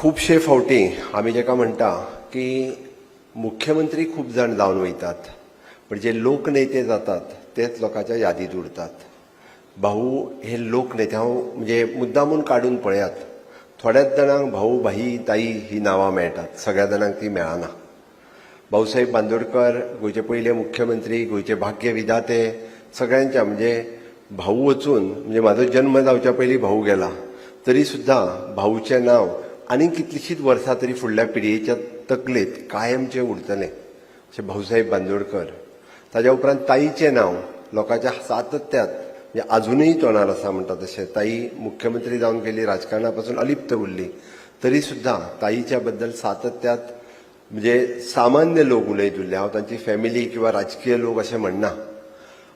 खूबशे फावटी आमी जेका म्हणटा की मुख्यमंत्री खूब जाण जावन वयतात, पण जे लोकनेते जातात तेच लोकांच्या यादीत उरतात. भाऊ हे लोकनेते हांव म्हणजे मुद्दामून काडून पळयात. थोड्याच जाणांक भाऊ, भाई, ताई ही नांवां मेळटात, सगळ्या जाणांक ती मेळना. भाऊसाहेब बांदोडकर गोंयचे पयले मुख्यमंत्री, गोंयचे भाग्य विधाते, सगळ्यांच्या म्हणजे भाऊ वचून म्हणजे म्हाजो जन्म जावच्या पयलीं भाऊ गेला, तरी सुद्दां भाऊचें नांव आनी कितलींशींच वर्सां तरी फुडल्या पिळयेच्या तकलेंत कायमचें उरतलें. अशें भाऊसाहेब बांदोडकर. ताच्या उपरांत ताईचें नांव लोकांच्या सातत्यात म्हणजे अजूनही तोंडार आसा म्हणटा तशें. ताई मुख्यमंत्री जावन गेली, राजकारणा पासून अलिप्त उरली, तरी सुद्दां ताईच्या बद्दल सातत्यात म्हणजे सामान्य लोक उलयत उरले. हांव तांची फॅमिली किंवा राजकीय लोक अशें म्हणना.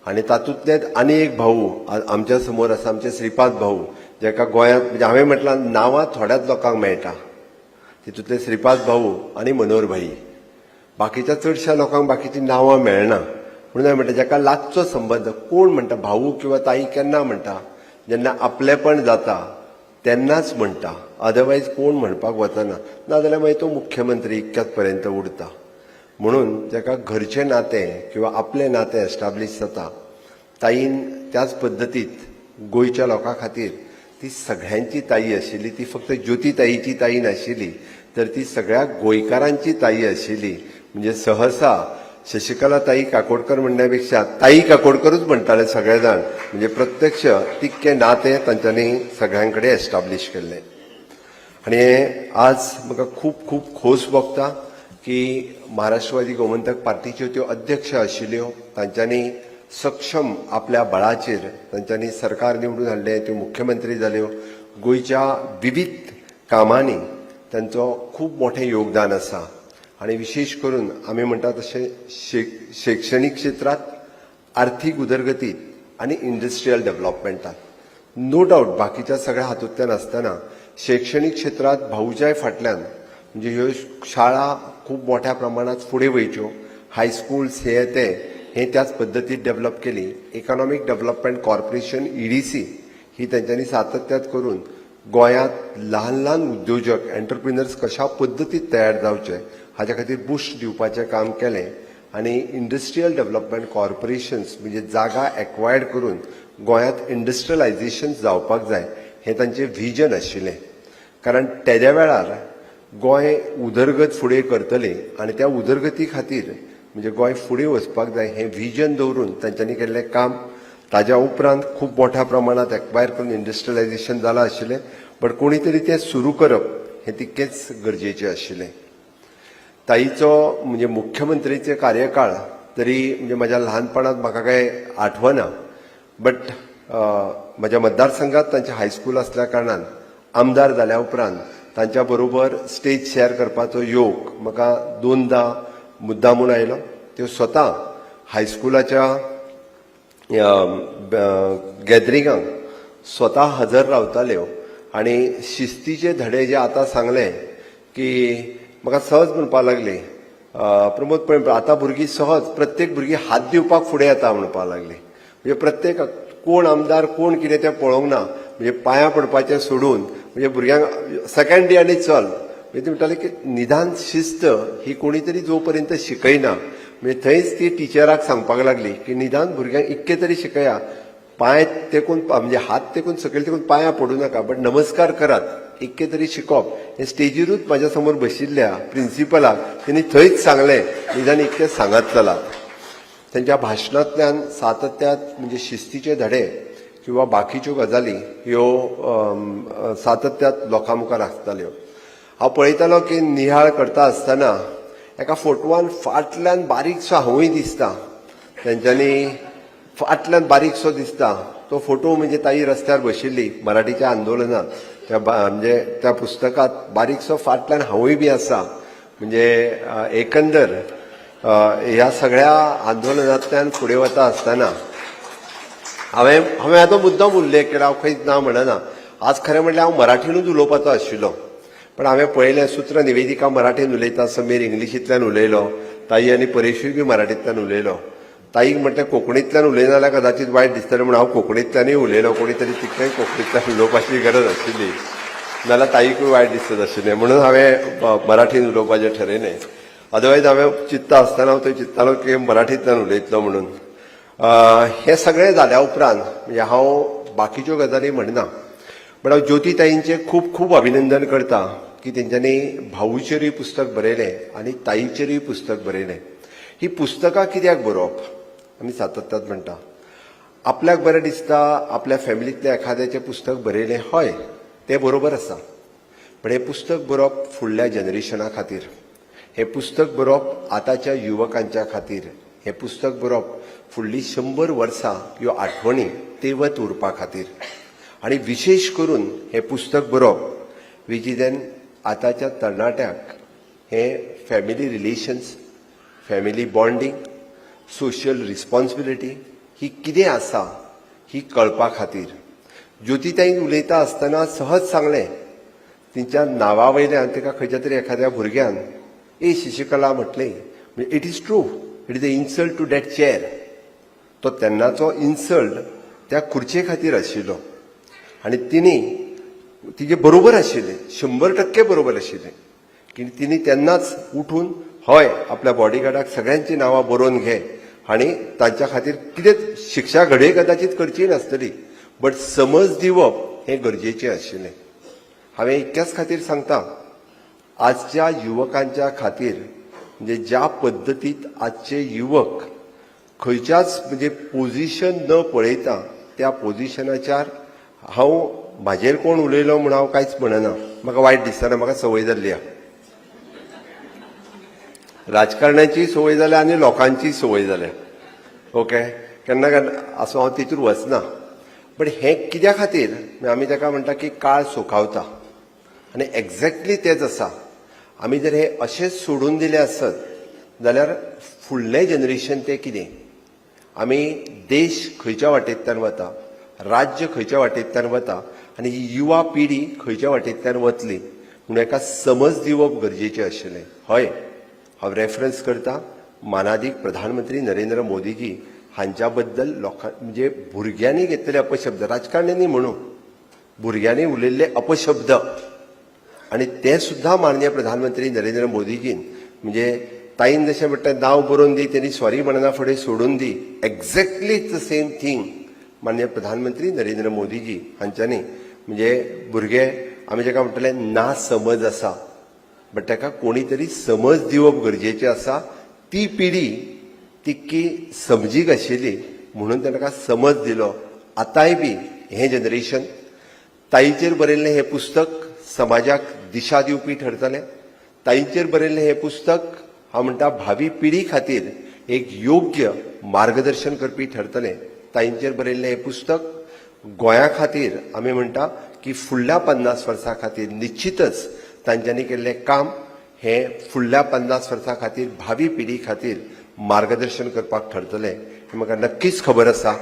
आनी तातूंतलेच आनी एक भाऊ आमच्या समोर आसा, आमचे श्रीपाद भाऊ, जेका गोंयांत म्हणजे हांवें म्हटलां नांवां थोड्याच लोकांक मेळटा. तितूंतले श्रीपाद भाऊ आनी मनोहर भाई. बाकीच्या चडशा लोकांक बाकीची नांवां मेळना. म्हणून हांवें म्हटलें जेका लागचो संबंध कोण म्हणटा, भाऊ किंवा ताई केन्ना म्हणटा, जेन्ना आपलेपण जाता तेन्नाच म्हणटा, अदरवायज कोण म्हणपाक वचना. नाजाल्यार मागीर तो मुख्यमंत्री इतक्याच पर्यंत उरता. म्हणून जेका घरचें नातें किंवा आपलें नातें एस्टाब्लीश जाता, ताईन त्याच पद्दतीत गोंयच्या लोकां खातीर ती सगळ्यांची ताई आशिल्ली. ती फक्त ज्योती ताईची ताई नाशिल्ली, तर ती सगळ्या गोंयकारांची ताई आशिल्ली. म्हणजे सहसा शशिकला ताई काकोडकर म्हणण्यापेक्षा ताई काकोडकरूच म्हणटाले सगळे जाण. म्हणजे प्रत्यक्ष तितकें नातें तांच्यांनी सगळ्यां कडेन एस्टाब्लीश केल्लें. आनी आज म्हाका खूब खूब खोस भोगता की महाराष्ट्रवादी गोमंतक पार्टीच्यो त्यो अध्यक्ष आशिल्ल्यो, तांच्यांनी सक्षम आपल्या बळाचेर तांच्यांनी सरकार निवडून हाडलें, त्यो मुख्यमंत्री जाल्यो. गोंयच्या विविध कामांनी तांचो खूब मोठें योगदान आसा. आनी विशेश करून आमी म्हणटा तशें शैक्षणीक क्षेत्रांत, आर्थीक उदरगतीत आनी इंडस्ट्रियल डेव्हलपमेंटात. नो डावट बाकीच्या सगळ्या हातूंतल्यान आसतना शैक्षणीक क्षेत्रांत भाऊच्याय फाटल्यान म्हणजे ह्यो शाळा खूब मोठ्या प्रमाणात फुडें वयच्यो. हायस्कूल्स हे त्याच पद्दतीत डेव्हलप केली. इकॉनॉमिक डेव्हलपमेंट कॉर्पोरेशन EDC ही तांच्यांनी सातत्यात करून गोंयांत ल्हान ल्हान उद्योजक एंटरप्रिनर्स कशा पद्दतीत तयार जावचे हाच्या खातीर बुस्ट दिवपाचें काम केलें. आनी इंडस्ट्रियल डेव्हलपमेंट कॉर्पोरेशन्स म्हणजे जागा एक्वायर्ड करून गोंयांत इंडस्ट्रियलायझेशन जावपाक जाय हें तांचें व्हिजन आशिल्लें. कारण तेद्या वेळार गोंय उदरगत फुडें करतलें आनी त्या उदरगती खातीर म्हणजे गोंय फुडें वचपाक जाय हें व्हिजन दवरून तांच्यांनी केल्लें काम. ताज्या उपरांत खूब मोठ्या प्रमाणात एक्वायर करून इंडस्ट्रियलायझेशन जालां आशिल्लें, बट कोणी तरी तें सुरू करप हें तितकेंच गरजेचें आशिल्लें. ताईचो म्हणजे मुख्यमंत्रीचे कार्यकाळ तरी म्हणजे म्हज्या ल्हानपणांत म्हाका काय आठवना, बट म्हज्या मतदारसंघात तांचें हायस्कूल आसल्या कारणान आमदार जाल्या उपरांत तांच्या बरोबर स्टेज शेअर करपाचो योग म्हाका 2दा मुद्दामून आयलो. त्यो स्वता हायस्कुलाच्या गॅदरिंगांक स्वता हजर रावताल्यो. आनी शिस्तीचे धडे जे आतां सांगले की म्हाका सहज म्हणपाक लागली, प्रमोद पळय आतां भुरगीं सहज प्रत्येक भुरगीं हात दिवपाक फुडें येता म्हणपाक लागली. म्हणजे प्रत्येक कोण आमदार कोण कितें तें पळोवंक ना. म्हणजे पांयां पडपाचें सोडून म्हणजे भुरग्यांक सेकंड डे आनी चल. म्हणजे ती म्हणटाली की निदान शिस्त ही कोणी तरी जो पर्यंत शिकयना, म्हणजे थंयच ती टिचराक सांगपाक लागली की निदान भुरग्यांक इतकें तरी शिकया, पांय तेकून म्हणजे हात तेकून सकयल तेकून पांयां पडूं नाका, बट नमस्कार करात, इतकें तरी शिकप. हें स्टेजीरूच म्हाज्या समोर बशिल्ल्या प्रिन्सिपलाक तेणी थंयच सांगलें, निदान इतकें सांगत चलात. तांच्या भाशणांतल्यान सातत्यात म्हणजे शिस्तीचे धडे किंवा बाकीच्यो गजाली ह्यो सातत्यात लोकां मुखार आसताल्यो. हांव पळयतालो की नियाळ करता आसतना एका फोटवान फाटल्यान बारीकसो हांवूय दिसता, तेंच्यांनी फाटल्यान बारीकसो दिसता. तो फोटो म्हणजे ताई रस्त्यार बशिल्ली मराठीच्या आंदोलनात, त्या म्हणजे त्या पुस्तकात बारीकसो फाटल्यान हांवूय बी आसा. म्हणजे एकंदर ह्या सगळ्या आंदोलनांतल्यान फुडें वता आसतना हांवें आतां मुद्दाम उल्लेख केला, हांव खंयच ना म्हणना. आज खरें म्हणल्यार हांव मराठीनूच उलोवपाचो आशिल्लो, पण हांवें पळयलें सूत्र निवेदिका मराठीन उलयता, समीर इंग्लिशींतल्यान उलयलो, ताई आनी परेशूय बी मराठींतल्यान उलयलो. ताईक म्हटलें कोंकणींतल्यान उलयना जाल्यार कदाचित वायट दिसतलें, म्हणून हांव कोंकणींतल्यानूय उलयलो. कोणी तरी तितकेंय कोंकणींतल्यान उलोवपाची गरज आशिल्ली. नाल्यार ताईकूय वायट दिसत आशिल्लें म्हणून हांवें मराठीन उलोवपाचें ठरयलें. अदरवायज हांवें चिंत्ता आसतना हांव थंय चिंत्तालो की मराठींतल्यान उलयतलो म्हणून. हें सगळें जाल्या उपरांत म्हणजे हांव बाकीच्यो गजाली म्हणना, पण हांव ज्योती ताईंचें खूब खूब अभिनंदन करता की तेंच्यांनी भाऊचेरूय पुस्तक बरयलें आनी ताईचेरूय पुस्तक बरयलें. ही पुस्तकां कित्याक बरोवप आमी सातत्यान म्हणटा. आपल्याक बरें दिसता आपल्या फॅमिलींतल्या एखाद्याचें पुस्तक बरयलें, हय तें बरोबर आसा, पण हें पुस्तक बरोवप फुडल्या जनरेशना खातीर, हें पुस्तक बरोवप आतांच्या युवकांच्या खातीर, हें पुस्तक बरोवप फुडलीं 100 वर्सां ह्यो आठवणी तेवत उरपा खातीर. आनी विशेश करून हें पुस्तक बरोवप विच इज एन आतांच्या तरणाट्याक हें family relations, family bonding, social responsibility ही कितें आसा ही कळपा खातीर. ज्योतीताईन उलयता आसतना सहज सांगलें, तिच्या नांवा वयल्यान तिका खंयच्या तरी एखाद्या भुरग्यान ए शशिकला म्हटलें, it is true, it is a insult to that chair. तो तेन्नाचो इन्सल्ट त्या खुर्चे खातीर आशिल्लो आनी तिणी तिजे बरोबर आशिल्लें, 100% बरोबर आशिल्लें की तिणी तेन्नाच उठून हय आपल्या बॉडीगार्डाक सगळ्यांची नांवां बरोवन घे आनी तांच्या खातीर कितें शिक्षा घडये कदाचित करची नासतली, बट समज दिवप हें गरजेचें आशिल्लें. हांवें इतक्याच खातीर सांगता, आजच्या युवकांच्या खातीर म्हणजे ज्या पद्दतीत आजचे युवक खंयच्याच म्हणजे पोझिशन न पळयता त्या पोझिशनाच्यार हांव म्हाजेर कोण उलयलो म्हूण हांव कांयच म्हणना, म्हाका वायट दिसना, म्हाका संवय जाल्ली आहा. राजकारणाची संवय जाल्या आनी लोकांची संवय जाल्या. ओके, केन्ना केन्ना असो हांव तितूर वचना, बट हें कित्या खातीर आमी ताका म्हणटा की काळ सुखावता आनी एक्झॅक्टली तेच आसा. आमी जर हे अशेंच सोडून दिलें आसत जाल्यार फुडलें जनरेशन तें कितें, आमी देश खंयच्या वाटेंतल्यान वता, राज्य खंयच्या वाटेंतल्यान वता आनी ही युवा पिढी खंयच्या वाटेंतल्यान वतली म्हणून हेका समज दिवप गरजेचें आशिल्लें. हय, हांव रेफरन्स करता मानादीक प्रधानमंत्री नरेंद्र मोदीजी हांच्या बद्दल लोकां म्हणजे भुरग्यांनी घेतलेले अपशब्द, राजकारण्यांनी म्हणून भुरग्यांनी उलयल्ले अपशब्द आनी ते सुद्धा माननीय प्रधानमंत्री नरेंद्र मोदीजीन म्हणजे ताईन जशें म्हणटा नांव बरोवन दी तेणी सॉरी म्हणना फुडें सोडून दी, एक्झॅक्टली द सेम थिंग माननीय प्रधानमंत्री नरेंद्र मोदीजी हांच्यांनी म्हणजे भुरगे आमी जेका म्हणटलें ना समज आसा, बट ताका कोणी तरी समज दिवप गरजेचें आसा. ती पिढी तितकी समजीक आशिल्ली म्हणून ताका समज दिलो. आतांय बी हें जनरेशन ताईचेर बरयल्लें हें पुस्तक समाजाक दिशा दिवपी ठरतलें. ताईचेर बरयल्लें हें पुस्तक हांव म्हणटा भावी पिढी खातीर एक योग्य मार्गदर्शन करपी ठरतलें. ताईचेर बरयल्लें हें पुस्तक गोंया खातीर आमी म्हणटा की फुडल्या 50 वर्सां खातीर निश्चितच तांच्यांनी केल्लें काम हें फुडल्या 50 वर्सां खातीर भावी पिढी खातीर मार्गदर्शन करपाक ठरतलें हें म्हाका नक्कीच खबर आसा.